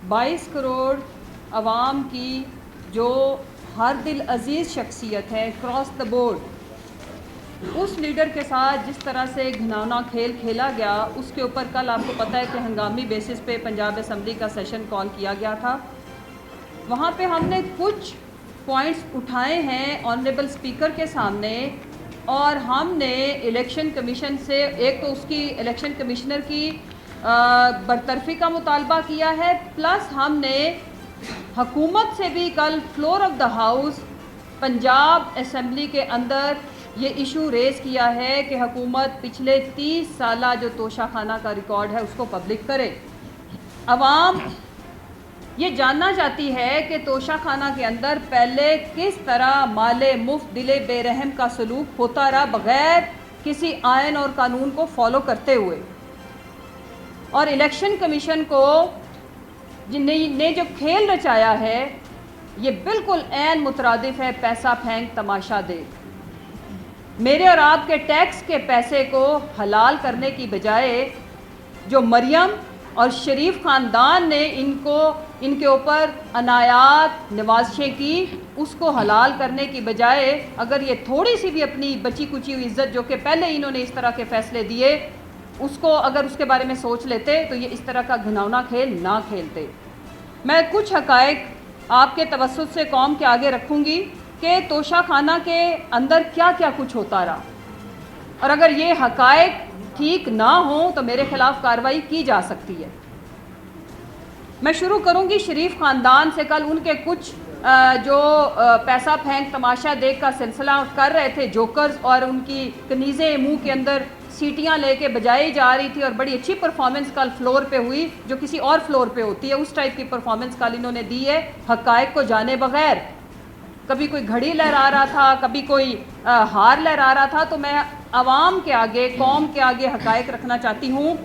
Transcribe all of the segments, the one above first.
22 करोड़ आवाम की जो हर दिल अजीज़ शख्सियत है क्रॉस द बोर्ड, उस लीडर के साथ जिस तरह से घिनौना खेल खेला गया, उसके ऊपर कल आपको पता है कि हंगामी बेसिस पे पंजाब असम्बली का सेशन कॉल किया गया था। वहाँ पे हमने कुछ पॉइंट्स उठाए हैं ऑनरेबल स्पीकर के सामने, और हमने इलेक्शन कमीशन से एक तो उसकी इलेक्शन कमिश्नर की बरतरफी का मुतालबा किया है, प्लस हमने हुकूमत से भी कल floor of the house Punjab assembly के अंदर ये इशू रेज़ किया है कि हुकूमत पिछले 30 साल जो तोशाखाना का रिकॉर्ड है उसको पब्लिक करे। अवाम ये जानना चाहती है कि तोशाखाना के अंदर पहले किस तरह माले मुफ्त दिले बेरहम का सलूक होता रहा बग़ैर किसी आयन और कानून को फॉलो करते हुए, और इलेक्शन कमीशन को जिन्हें जो खेल रचाया है ये बिल्कुल ऐन मुतरादिफ है पैसा फेंक तमाशा देख। मेरे और आपके टैक्स के पैसे को हलाल करने की बजाय जो मरियम और शरीफ ख़ानदान ने इनके ऊपर अनायात नवाज़शें की, उसको हलाल करने की बजाय अगर ये थोड़ी सी भी अपनी बची कुची हुई इज़्ज़त जो कि पहले इन्होंने इस तरह के फ़ैसले दिए उसको अगर उसके बारे में सोच लेते तो ये इस तरह का घिनौना खेल ना खेलते। मैं कुछ हक़ाइक़ आपके तवस्सुत से कौम के आगे रखूँगी कि तोशाखाना के अंदर क्या क्या कुछ होता रहा, और अगर ये हक़ाइक़ ठीक ना हो तो मेरे ख़िलाफ़ कार्रवाई की जा सकती है। मैं शुरू करूँगी शरीफ ख़ानदान से। कल उनके कुछ जो पैसा फेंक तमाशा देख का सिलसिला कर रहे थे जोकर्स, और उनकी कनीज़ें मुंह के अंदर सीटियां लेके बजाई जा रही थी, और बड़ी अच्छी परफॉर्मेंस कल फ्लोर पे हुई जो किसी और फ्लोर पे होती है, उस टाइप की परफॉर्मेंस कल इन्होंने दी है हक़ाइक़ को जाने बगैर। कभी कोई घड़ी लहरा रहा था, कभी कोई हार लहरा रहा था। तो मैं आवाम के आगे, कौम के आगे हक़ाइक़ रखना चाहती हूँ।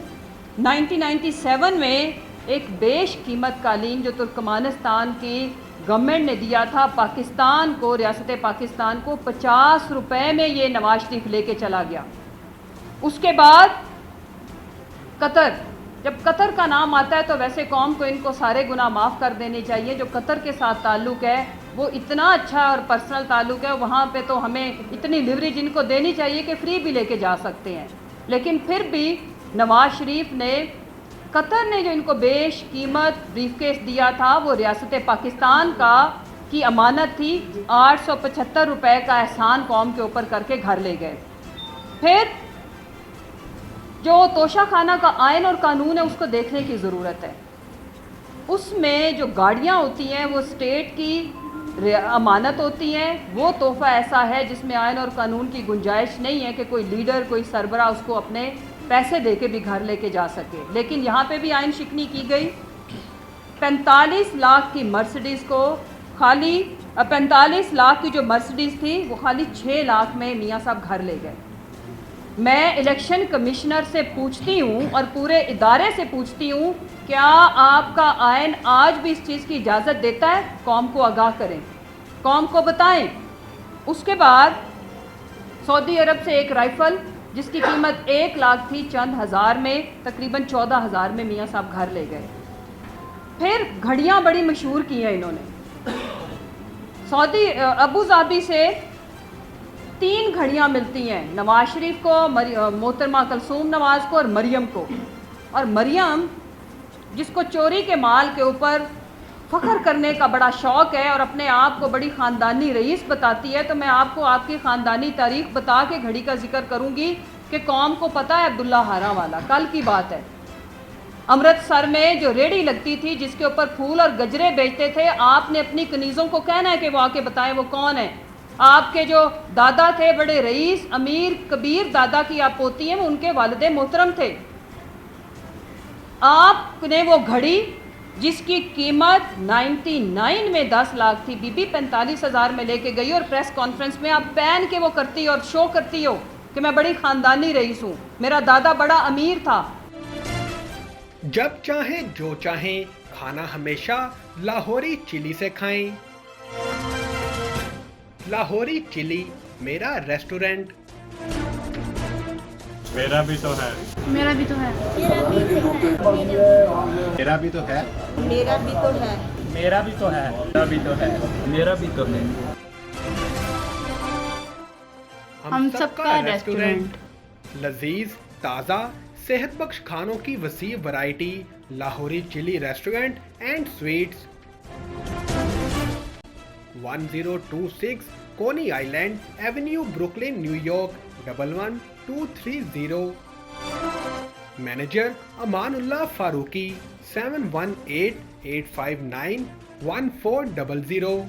1997 में एक बेश कीमत कालीन जो तुर्कमानिस्तान की गवर्नमेंट ने दिया था पाकिस्तान को, रियासत पाकिस्तान को 50 रुपए में ये नवाज शरीफ लेके चला गया। उसके बाद कतर, जब कतर का नाम आता है तो वैसे कौम को इनको सारे गुनाह माफ़ कर देने चाहिए। जो कतर के साथ ताल्लुक़ है वो इतना अच्छा और पर्सनल ताल्लुक़ है, वहाँ पे तो हमें इतनी लिवरेज इनको देनी चाहिए कि फ्री भी लेके जा सकते हैं। लेकिन फिर भी नवाज शरीफ ने, कतर ने जो इनको बेश कीमत ब्रीफकेस दिया था वो रियासत पाकिस्तान का की अमानत थी। 875 रुपये का एहसान कौम के ऊपर करके घर ले गए। फिर जो तोशाखाना का आयन और कानून है उसको देखने की ज़रूरत है। उसमें जो गाड़ियाँ होती हैं वो स्टेट की अमानत होती हैं। वो तोहफ़ा ऐसा है जिसमें आयन और कानून की गुंजाइश नहीं है कि कोई लीडर, कोई सरबरा उसको अपने पैसे दे के भी घर लेके जा सके। लेकिन यहाँ पे भी आयन शिकनी की गई। 45 लाख की मर्सिडीज़ को खाली 45 लाख की जो मर्सिडीज़ थी वो खाली 6 लाख में मियाँ साहब घर ले गए। मैं इलेक्शन कमिश्नर से पूछती हूँ और पूरे इदारे से पूछती हूँ, क्या आपका आयन आज भी इस चीज़ की इजाज़त देता है? कौम को आगाह करें, कौम को बताएं। उसके बाद सऊदी अरब से एक राइफ़ल जिसकी कीमत 1 लाख थी, चंद हज़ार में, तकरीबन 14,000 में मियाँ साहब घर ले गए। फिर घड़ियाँ बड़ी मशहूर की हैं इन्होंने। सऊदी अबू धाबी से 3 घड़ियाँ मिलती हैं नवाज शरीफ को, मोहतरमा कुलसूम नवाज को और मरियम को। और मरियम जिसको चोरी के माल के ऊपर फ़ख्र करने का बड़ा शौक़ है और अपने आप को बड़ी ख़ानदानी रईस बताती है, तो मैं आपको आपकी ख़ानदानी तारीख़ बता के घड़ी का जिक्र करूँगी कि कौम को पता है अब्दुल्ला हारा वाला, कल की बात है, अमृतसर में जो रेहड़ी लगती थी जिसके ऊपर फूल और गजरे बेचते थे, आपने अपनी कनीज़ों को कहना है कि वो आके बताएं वो कौन है। आपके जो दादा थे बड़े रईस अमीर कबीर दादा की आप पोती हैं, वो उनके वालिद मोहतरम थे। आपने वो घड़ी जिसकी कीमत 99 में 10 लाख थी, बीबी 45,000 में लेके गई और प्रेस कॉन्फ्रेंस में आप पहन के वो करती और शो करती हो कि मैं बड़ी ख़ानदानी रईस हूँ, मेरा दादा बड़ा अमीर था। जब चाहें जो चाहें खाना हमेशा लाहौरी चिली से खाएं। लाहौरी चिली मेरा रेस्टोरेंट। मेरा भी तो है। मेरा भी तो है। मेरा भी तो है। मेरा भी तो है। मेरा भी तो है। मेरा भी तो है। मेरा भी तो है। हम सबका रेस्टोरेंट। लजीज ताज़ा सेहत बख्श खानों की वसी variety, Lahori chili restaurant and sweets, 1026 Coney Island Avenue, Brooklyn, New York 11230। Manager Amanullah Farooqui, 7188591400।